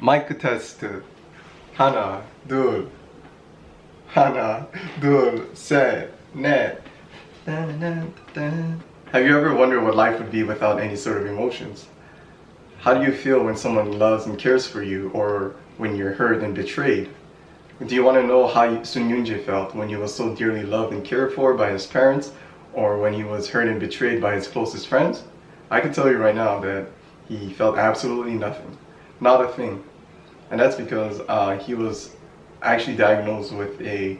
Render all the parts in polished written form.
마이크 테스트. 하나, 둘. 하나, 둘, 셋, 넷. Have you ever wondered what life would be without any sort of emotions? How do you feel when someone loves and cares for you, or when you're hurt and betrayed? Do you want to know how Sun Yoon-jae felt when he was so dearly loved and cared for by his parents, or when he was hurt and betrayed by his closest friends? I can tell you right now that he felt absolutely nothing. Not a thing. And that's because he was actually diagnosed with a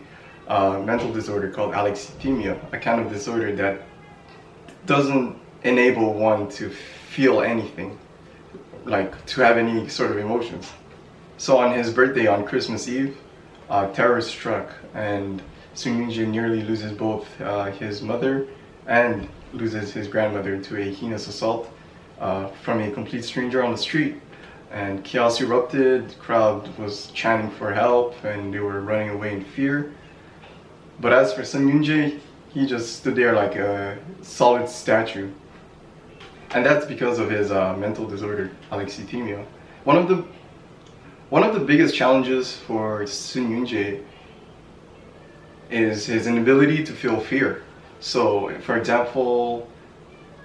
mental disorder called alexithymia, a kind of disorder that doesn't enable one to feel anything, like to have any sort of emotions. So on his birthday, on Christmas Eve, terror struck, and Sun Yoon-jae nearly loses both his mother and loses his grandmother to a heinous assault from a complete stranger on the street. And chaos erupted, the crowd was chanting for help, and they were running away in fear. But as for Sun Yoon-jae, he just stood there like a solid statue. And that's because of his mental disorder, alexithymia. One of the biggest challenges for Sun Yoon-jae is his inability to feel fear. So, for example,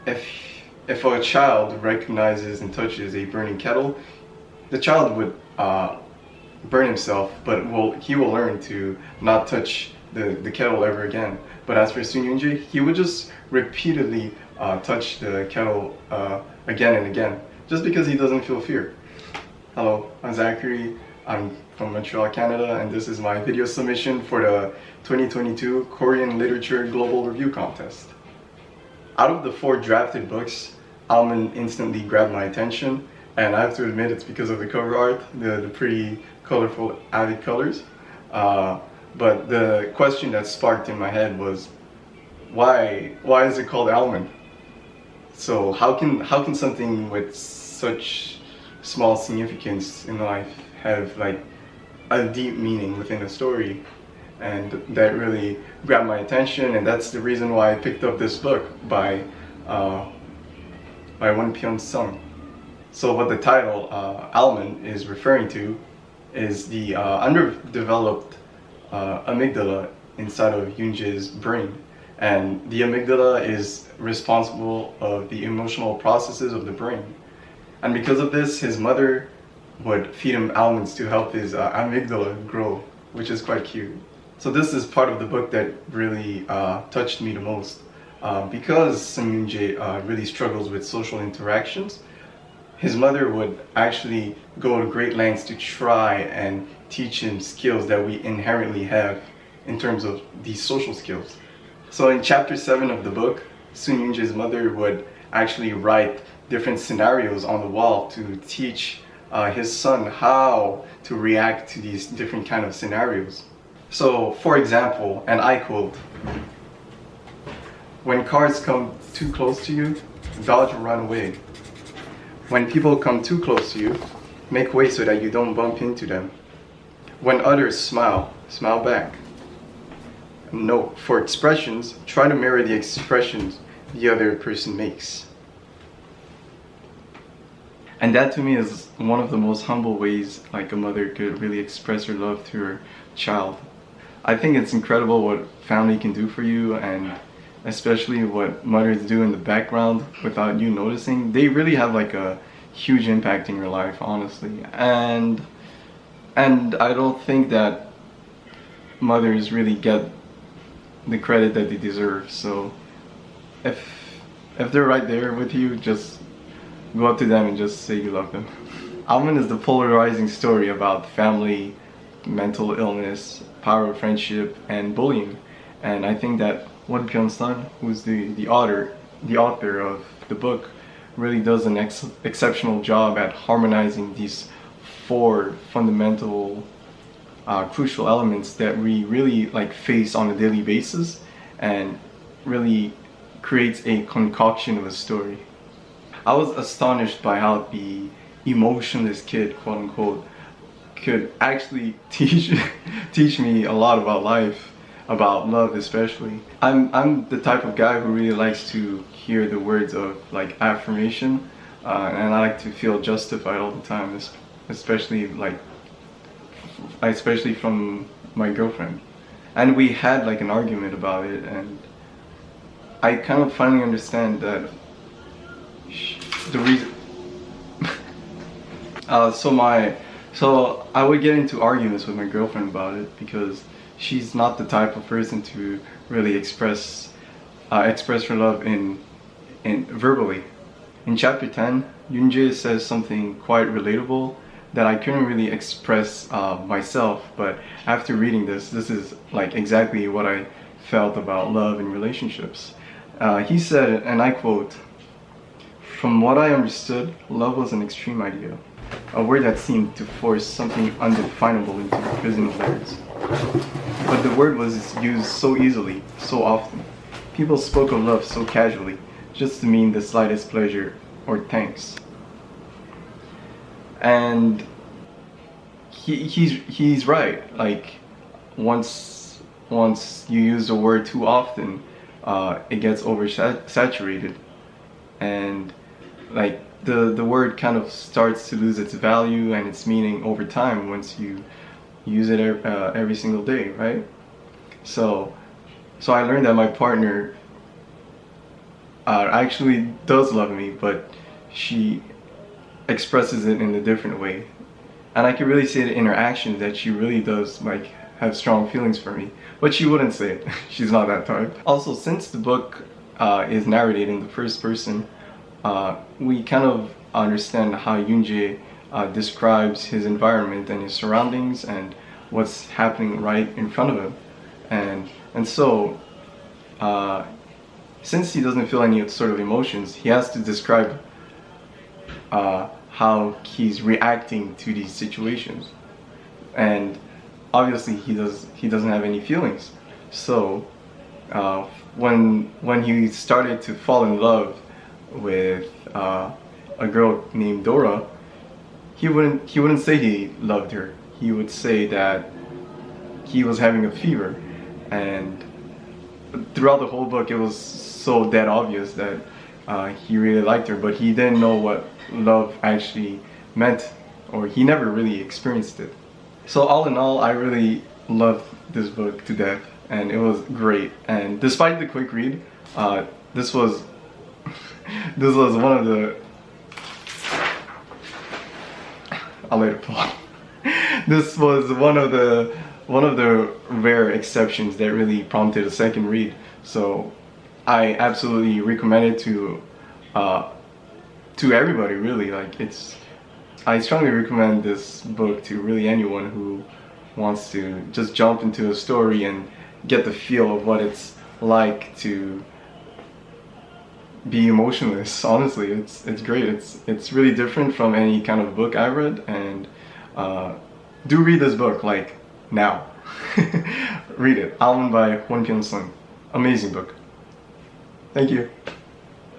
if a child recognizes and touches a burning kettle, the child would burn himself, but he will learn to not touch the kettle ever again. But as for Sun Yoon-jae, he would just repeatedly touch the kettle again and again, just because he doesn't feel fear. Hello, I'm Zachary. I'm from Montreal, Canada, and this is my video submission for the 2022 Korean Literature Global Review Contest. Out of the 4 drafted books, Almond instantly grabbed my attention, and I have to admit it's because of the cover art, the pretty colorful avid colors. But the question that sparked in my head was, why is it called Almond? So how can something with such small significance in life have like a deep meaning within a story? And that really grabbed my attention, and that's the reason why I picked up this book by Won-Pyung Sohn. So what the title Almond is referring to is the underdeveloped amygdala inside of Yoon-jae's brain. And the amygdala is responsible of the emotional processes of the brain. And because of this, his mother would feed him almonds to help his amygdala grow, which is quite cute. So this is part of the book that really touched me the most. Because Sun Yoon-jae really struggles with social interactions, his mother would actually go to great lengths to try and teach him skills that we inherently have in terms of these social skills. So in chapter 7 of the book, Sun Yoon-jae's mother would actually write different scenarios on the wall to teach his son how to react to these different kind of scenarios. So for example, and I quote, "When cars come too close to you, dodge or run away. When people come too close to you, make way so that you don't bump into them. When others smile, smile back. Note, for expressions, try to mirror the expressions the other person makes." And that to me is one of the most humble ways like a mother could really express her love to her child. I think it's incredible what family can do for you, and especially what mothers do in the background without you noticing. They really have like a huge impact in your life, honestly. And I don't think that mothers really get the credit that they deserve. So if they're right there with you, just go up to them and just say you love them. Almond is the polarizing story about family, mental illness, power of friendship, and bullying. And I think that Won-Pyung Sohn, who's the author of the book, really does an exceptional job at harmonizing these 4 fundamental crucial elements that we really like face on a daily basis, and really creates a concoction of a story. I was astonished by how the emotionless kid, quote unquote, could actually teach me a lot about life, about love especially. I'm the type of guy who really likes to hear the words of like affirmation, and I like to feel justified all the time, especially from my girlfriend. And we had like an argument about it, and I kind of finally understand that the reason. So I would get into arguments with my girlfriend about it because she's not the type of person to really express her love in verbally. In chapter 10, Yoonjae says something quite relatable that I couldn't really express myself, but after reading this is like exactly what I felt about love and relationships. He said, and I quote, "From what I understood, love was an extreme idea, a word that seemed to force something undefinable into the prison of words. But the word was used so easily, so often. People spoke of love so casually, just to mean the slightest pleasure or thanks." And he's right. Like once you use the word too often, it gets oversaturated, and like the word kind of starts to lose its value and its meaning over time once you use it every single day, right? So I learned that my partner actually does love me, but she expresses it in a different way, and I can really see it in her actions that she really does like have strong feelings for me, but she wouldn't say it. She's not that type. Also, since the book is narrated in the first person, we kind of understand how Yoonjae describes his environment and his surroundings and what's happening right in front of him, and so since he doesn't feel any sort of emotions, he has to describe how he's reacting to these situations, and obviously he doesn't have any feelings. So when he started to fall in love with a girl named Dora, he wouldn't say he loved her. He would say that he was having a fever, and throughout the whole book it was so dead obvious that he really liked her, but he didn't know what love actually meant, or he never really experienced it. So all in all, I really loved this book to death, and it was great. And despite the quick read, this was one of the I'll let it fall. This was one of the rare exceptions that really prompted a second read. So I absolutely recommend it to everybody, really. I strongly recommend this book to really anyone who wants to just jump into a story and get the feel of what it's like to be emotionless. Honestly, it's great. It's really different from any kind of book I've read, and do read this book, like, now. Read it. Almond by Won-Pyung Sohn. Amazing book. Thank you.